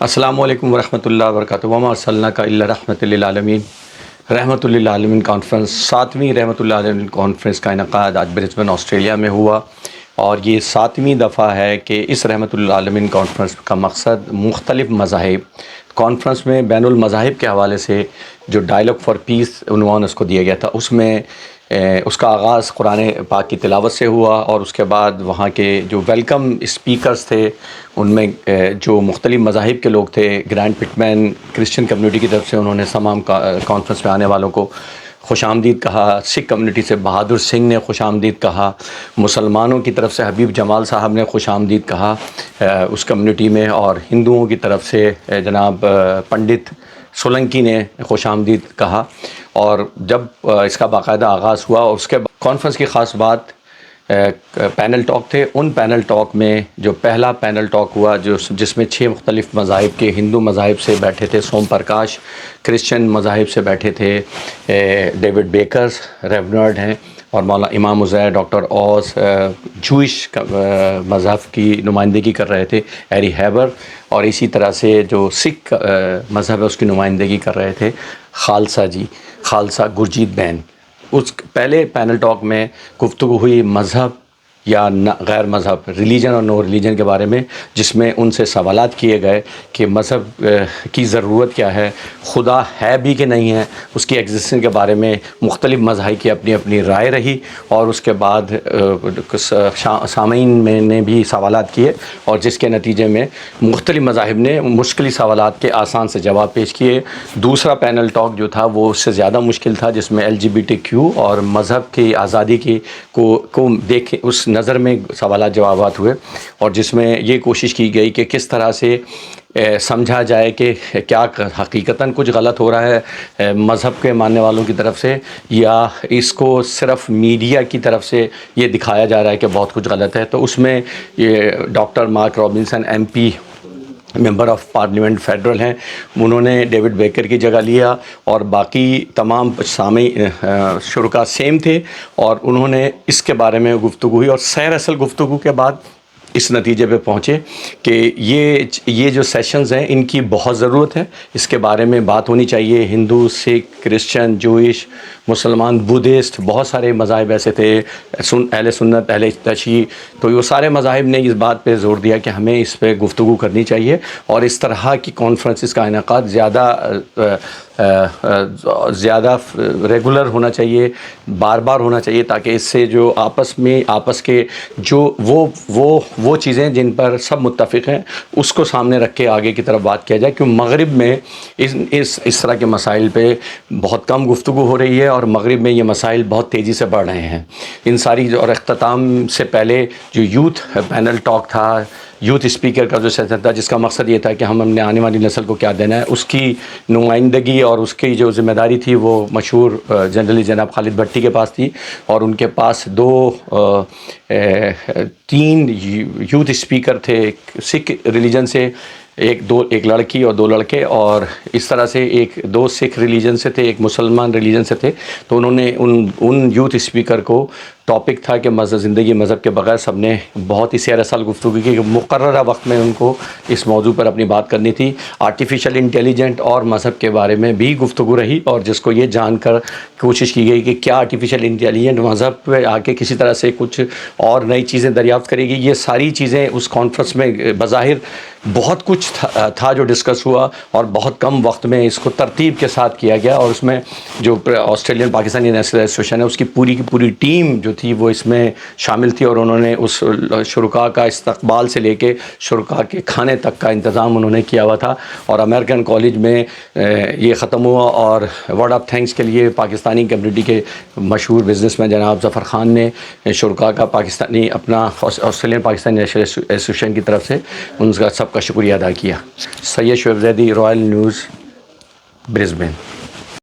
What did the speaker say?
السلام علیکم ورحمۃ اللہ وبرکاتہ۔ وما ارسلناک الا رحمۃ للعالمین۔ رحمۃ للعالمین کانفرنس، 7ویں رحمۃ للعالمین کانفرنس کا انعقاد آج برسبن آسٹریلیا میں ہوا، اور یہ 7ویں دفعہ ہے کہ اس رحمۃ للعالمین کانفرنس کا مقصد مختلف مذاہب کانفرنس میں بین المذاہب کے حوالے سے جو ڈائلاگ فار پیس عنوان اس کو دیا گیا تھا، اس میں اس کا آغاز قرآن پاک کی تلاوت سے ہوا، اور اس کے بعد وہاں کے جو ویلکم اسپیکرز تھے ان میں جو مختلف مذاہب کے لوگ تھے، گرینڈ پٹمین کرسچن کمیونٹی کی طرف سے انہوں نے تمام کانفرنس میں آنے والوں کو خوش آمدید کہا۔ سکھ کمیونٹی سے بہادر سنگھ نے خوش آمدید کہا، مسلمانوں کی طرف سے حبیب جمال صاحب نے خوش آمدید کہا اس کمیونٹی میں، اور ہندوؤں کی طرف سے جناب پنڈت سولنکی نے خوش آمدید کہا۔ اور جب اس کا باقاعدہ آغاز ہوا، اور اس کے کانفرنس کی خاص بات پینل ٹاک تھے۔ ان پینل ٹاک میں جو پہلا پینل ٹاک ہوا جس میں 6 مختلف مذاہب کے، ہندو مذاہب سے بیٹھے تھے سوم پرکاش، کرسچن مذاہب سے بیٹھے تھے ڈیوڈ بیکرز ریونرڈ ہیں، اور مولانا امام عزیر، ڈاکٹر اوس، جوئش مذہب کی نمائندگی کر رہے تھے ایری ہیبر، اور اسی طرح سے جو سکھ مذہب ہے اس کی نمائندگی کر رہے تھے خالصہ گرجیت بین۔ اس پہلے پینل ٹاک میں گفتگو ہوئی مذہب یا غیر مذہب، ریلیجن اور نو ریلیجن کے بارے میں، جس میں ان سے سوالات کیے گئے کہ مذہب کی ضرورت کیا ہے، خدا ہے بھی کہ نہیں ہے، اس کی ایگزسٹنس کے بارے میں مختلف مذاہب کی اپنی اپنی رائے رہی، اور اس کے بعد سامعین میں نے بھی سوالات کیے، اور جس کے نتیجے میں مختلف مذاہب نے مشکل سوالات کے آسان سے جواب پیش کیے۔ دوسرا پینل ٹاک جو تھا وہ اس سے زیادہ مشکل تھا، جس میں LGBTQ اور مذہب کی آزادی کی کو دیکھ اس نظر میں سوالات جوابات ہوئے، اور جس میں یہ کوشش کی گئی کہ کس طرح سے سمجھا جائے کہ کیا حقیقتاً کچھ غلط ہو رہا ہے مذہب کے ماننے والوں کی طرف سے، یا اس کو صرف میڈیا کی طرف سے یہ دکھایا جا رہا ہے کہ بہت کچھ غلط ہے۔ تو اس میں یہ doctor mark Robinson MP member of parliament federal ہیں، انہوں نے ڈیوڈ بیکر کی جگہ لیا، اور باقی تمام شرکا سیم تھے، اور انہوں نے اس کے بارے میں گفتگو ہوئی، اور سیر اصل گفتگو کے بعد اس نتیجے پہ پہنچے کہ یہ جو سیشنز ہیں ان کی بہت ضرورت ہے، اس کے بارے میں بات ہونی چاہیے۔ ہندو، سکھ، کرسچن، جوئش، مسلمان، بدھسٹ، بہت سارے مذاہب ایسے تھے، اہل سنت، اہل تشیع، تو یہ سارے مذاہب نے اس بات پہ زور دیا کہ ہمیں اس پہ گفتگو کرنی چاہیے، اور اس طرح کی کانفرنسز کا انعقاد زیادہ ریگولر ہونا چاہیے، بار بار ہونا چاہیے، تاکہ اس سے جو آپس کے جو وہ چیزیں جن پر سب متفق ہیں اس کو سامنے رکھ کے آگے کی طرف بات کیا جائے، کیونکہ مغرب میں اس طرح کے مسائل پہ بہت کم گفتگو ہو رہی ہے، اور مغرب میں یہ مسائل بہت تیزی سے بڑھ رہے ہیں۔ ان ساری اور اختتام سے پہلے جو یوتھ پینل ٹاک تھا، یوتھ اسپیکر کا جو سیشن تھا، جس کا مقصد یہ تھا کہ ہم نے آنے والی نسل کو کیا دینا ہے، اس کی نمائندگی اور اس کی جو ذمہ داری تھی وہ مشہور جنرلی جناب خالد بھٹی کے پاس تھی، اور ان کے پاس 3 یوتھ اسپیکر تھے سکھ ریلیجن سے، ایک لڑکی اور 2 لڑکے، اور اس طرح سے 2 سکھ ریلیجن سے تھے، ایک مسلمان ریلیجن سے تھے۔ تو انہوں نے ان یوتھ اسپیکر کو ٹاپک تھا کہ زندگی مذہب کے بغیر، سب نے بہت ہی سیر اصل گفتگو کی کہ مقررہ وقت میں ان کو اس موضوع پر اپنی بات کرنی تھی۔ آرٹیفیشل انٹیلیجنٹ اور مذہب کے بارے میں بھی گفتگو رہی، اور جس کو یہ جان کر کوشش کی گئی کہ کیا آرٹیفیشل انٹیلیجنٹ مذہب پہ آ کے کسی طرح سے کچھ اور نئی چیزیں دریافت کرے گی۔ یہ ساری چیزیں اس کانفرنس میں بظاہر بہت کچھ تھا جو ڈسکس ہوا، اور بہت کم وقت میں اس کو ترتیب کے ساتھ کیا گیا، اور اس میں جو آسٹریلین پاکستانی نیشنل ایسوسیشن ہے اس کی پوری ٹیم جو تھی وہ اس میں شامل تھی، اور انہوں نے اس شرکاء کا استقبال سے لے کے شرکاء کے کھانے تک کا انتظام انہوں نے کیا ہوا تھا۔ اور امریکن کالج میں یہ ختم ہوا، اور ورڈ آف تھینکس کے لیے پاکستانی کمیونٹی کے مشہور بزنس مین جناب ظفر خان نے شرکاء کا اپنا آسٹریلین پاکستانی نیشنل ایسوسیشن کی طرف سے ان کا سب کا شکریہ ادا کیا۔ Syed Shoaib Zaidi, royal news, Brisbane.